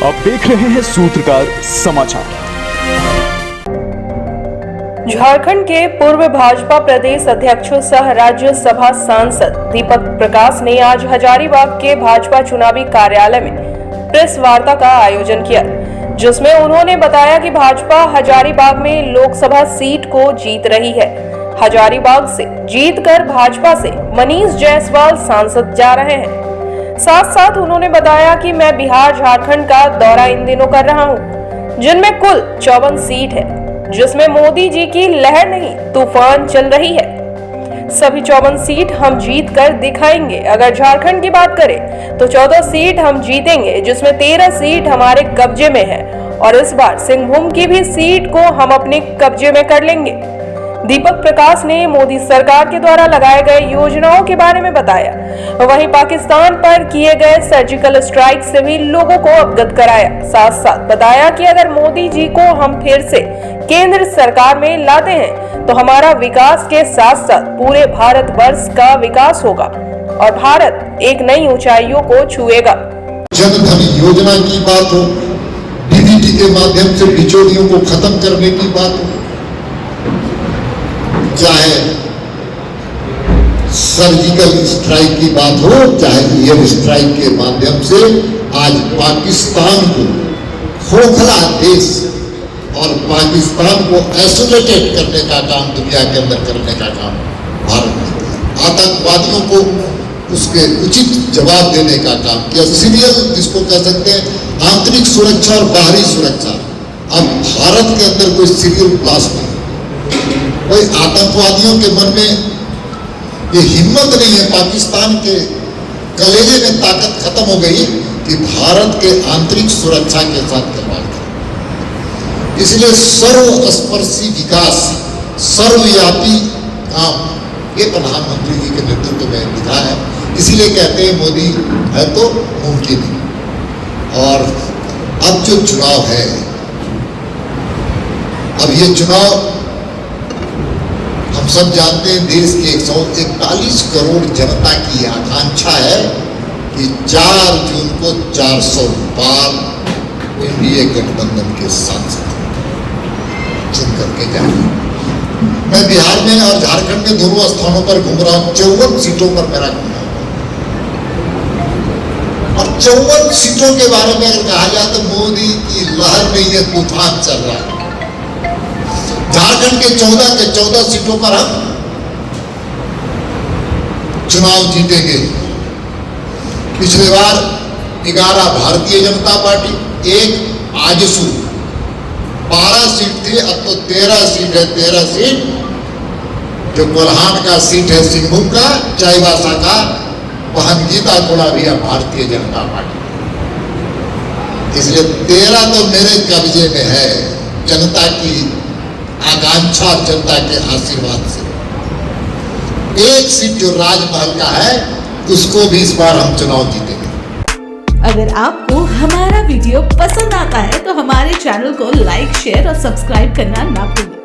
आप देख रहे हैं सूत्रकार समाचार। झारखंड के पूर्व भाजपा प्रदेश अध्यक्ष सह राज्यसभा सांसद दीपक प्रकाश ने आज हजारीबाग के भाजपा चुनावी कार्यालय में प्रेस वार्ता का आयोजन किया, जिसमें उन्होंने बताया कि भाजपा हजारीबाग में लोकसभा सीट को जीत रही है। हजारीबाग से जीतकर भाजपा से मनीष जायसवाल सांसद जा रहे हैं। साथ साथ उन्होंने बताया कि मैं बिहार झारखंड का दौरा इन दिनों कर रहा हूं, जिनमें कुल 54 सीट है, जिसमें मोदी जी की लहर नहीं तूफान चल रही है। सभी 54 सीट हम जीत कर दिखाएंगे। अगर झारखंड की बात करें तो 14 सीट हम जीतेंगे, जिसमें 13 सीट हमारे कब्जे में है और इस बार सिंहभूम की भी सीट को हम अपने कब्जे में कर लेंगे। दीपक प्रकाश ने मोदी सरकार के द्वारा लगाए गए योजनाओं के बारे में बताया। वहीं पाकिस्तान पर किए गए सर्जिकल स्ट्राइक से भी लोगों को अवगत कराया। साथ साथ बताया कि अगर मोदी जी को हम फिर से केंद्र सरकार में लाते हैं तो हमारा विकास के साथ साथ पूरे भारतवर्ष का विकास होगा और भारत एक नई ऊंचाइयों को छुएगा। जन धन योजना की बात हो, डीबीटी के माध्यम से बिचौलियों को खत्म करने की बात हो, चाहे सर्जिकल स्ट्राइक की बात हो, चाहे एयर स्ट्राइक के माध्यम से आज पाकिस्तान को खोखला देश और पाकिस्तान को आइसोलेटेड करने का काम दुनिया के अंदर करने का काम भारत ने किया। आतंकवादियों को उसके उचित जवाब देने का काम किया। सीरियल जिसको कह सकते हैं आंतरिक सुरक्षा और बाहरी सुरक्षा। अब भारत के अंदर कोई सीरियल ब्लास्ट नहीं, कोई आतंकवादियों के मन में ये हिम्मत नहीं है, पाकिस्तान के कलेजे में ताकत खत्म हो गई कि भारत के आंतरिक सुरक्षा के साथ खिलवाड़ करें। इसलिए सर्वस्पर्शी विकास, सर्वव्यापी काम ये प्रधानमंत्री जी के नेतृत्व में दिखा है। इसीलिए कहते हैं मोदी है तो मुमकिन है। और अब जो चुनाव है, अब ये चुनाव हम सब जानते हैं, देश के 141 करोड़ जनता की आकांक्षा है कि 4 जून को 400 पार एनडीए गठबंधन के सांसद चुन करके जाएंगे। मैं बिहार में और झारखंड में दोनों स्थानों पर घूम रहा हूं। 54 सीटों पर मेरा घूमना और 54 सीटों के बारे में अगर कहा जाए तो मोदी की लहर नहीं है, तूफान चल रहा है। झारखंड के 14 सीटों पर हम चुनाव जीतेंगे। पिछले बार 11 भारतीय जनता पार्टी, 1 आजसू, 12 सीट थी, अब तो 13 सीट है। 13 सीट जो कोल्हान का सीट है सिंहभूम का, चाईबासा का, बहन गीता कोड़ा भी है भारतीय जनता पार्टी। इसलिए 13 तो मेरे कब्जे में है, जनता की आकांक्षा और जनता के आशीर्वाद से। 1 सीट जो राजमहल का है उसको भी इस बार हम चुनाव जीतेंगे। अगर आपको हमारा वीडियो पसंद आता है तो हमारे चैनल को लाइक, शेयर और सब्सक्राइब करना ना भूलें।